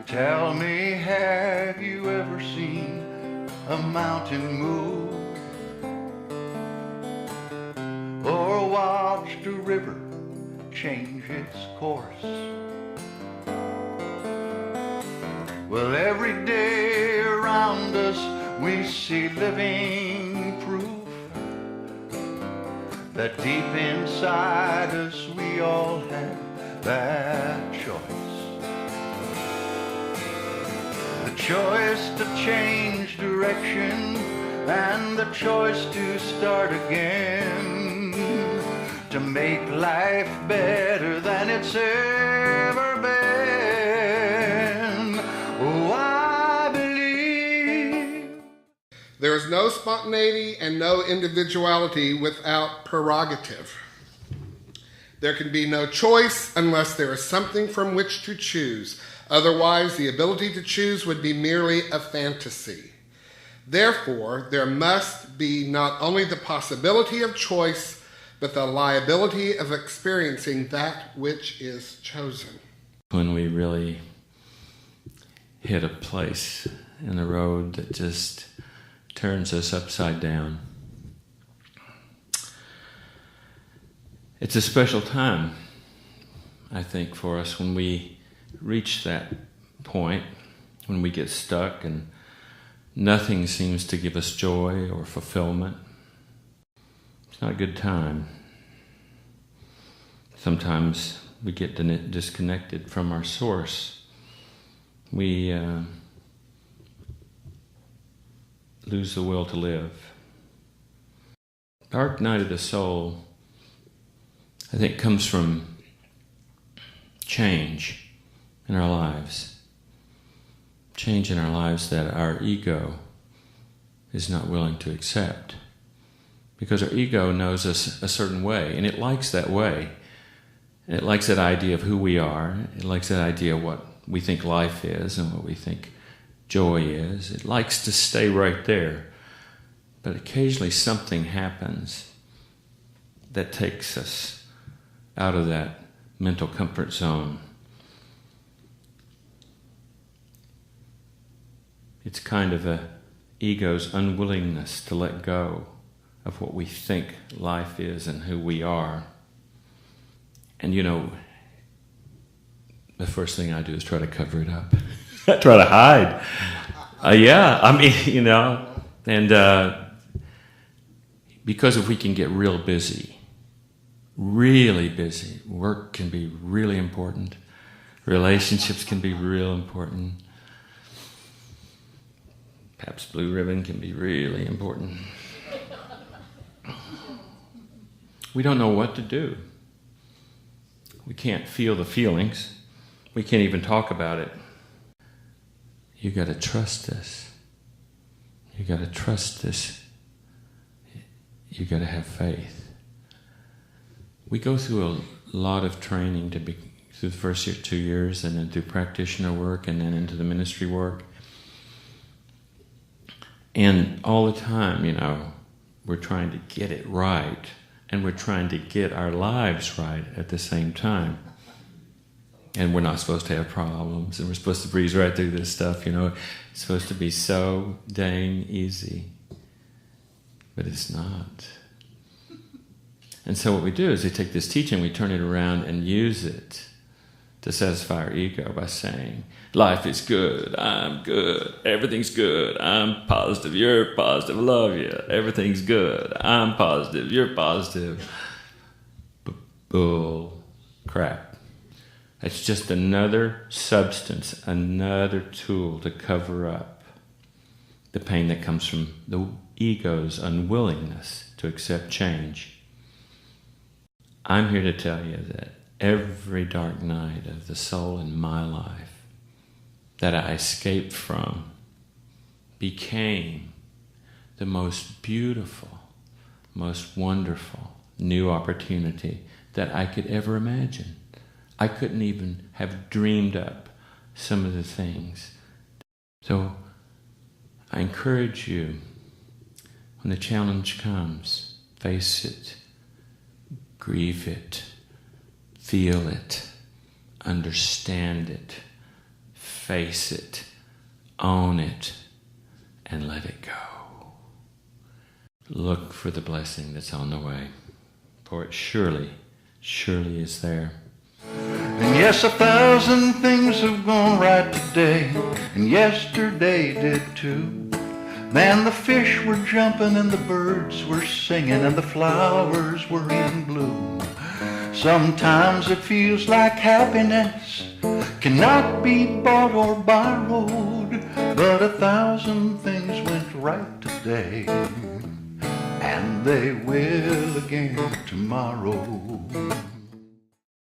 Tell me, have you ever seen a mountain move? Or watched a river change its course? Well, every day around us we see living proof that deep inside us we all have that choice. The choice to change direction and the choice to start again, to make life better than it's ever been. Oh, I believe. There is no spontaneity and no individuality without prerogative. There can be no choice unless there is something from which to choose. Otherwise, the ability to choose would be merely a fantasy. Therefore, there must be not only the possibility of choice, but the liability of experiencing that which is chosen. When we really hit a place in the road that just turns us upside down, it's a special time, I think, for us when we reach that point, when we get stuck and nothing seems to give us joy or fulfillment. It's not a good time. Sometimes we get disconnected from our source. We lose the will to live. Dark night of the soul, I think, comes from change in our lives. Change in our lives that our ego is not willing to accept. Because our ego knows us a certain way, and it likes that way. It likes that idea of who we are. It likes that idea of what we think life is and what we think joy is. It likes to stay right there. But occasionally something happens that takes us out of that mental comfort zone. It's kind of the ego's unwillingness to let go of what we think life is and who we are. And you know, the first thing I do is try to cover it up. I try to hide. Because if we can get real busy, really busy, work can be really important, relationships can be real important, perhaps blue ribbon can be really important. We don't know what to do. We can't feel the feelings. We can't even talk about it. You got to trust this. You got to trust this. You got to have faith. We go through a lot of training through the first 2 years, and then through practitioner work, and then into the ministry work. And all the time, we're trying to get it right, and we're trying to get our lives right at the same time. And we're not supposed to have problems, and we're supposed to breeze right through this stuff, It's supposed to be so dang easy. But it's not. And so what we do is we take this teaching, we turn it around and use it to satisfy our ego by saying, life is good, I'm good, everything's good, I'm positive, you're positive, I love you, everything's good, I'm positive, you're positive. Bull crap. It's just another substance, another tool to cover up the pain that comes from the ego's unwillingness to accept change. I'm here to tell you that every dark night of the soul in my life that I escaped from became the most beautiful, most wonderful new opportunity that I could ever imagine. I couldn't even have dreamed up some of the things. So I encourage you, when the challenge comes, face it, grieve it, feel it, understand it, face it, own it, and let it go. Look for the blessing that's on the way, for it surely is there. And yes, 1,000 things have gone right today, and yesterday did too. Man, the fish were jumping and the birds were singing and the flowers were in bloom. Sometimes it feels like happiness cannot be bought or borrowed, but 1,000 things went right today, and they will again tomorrow.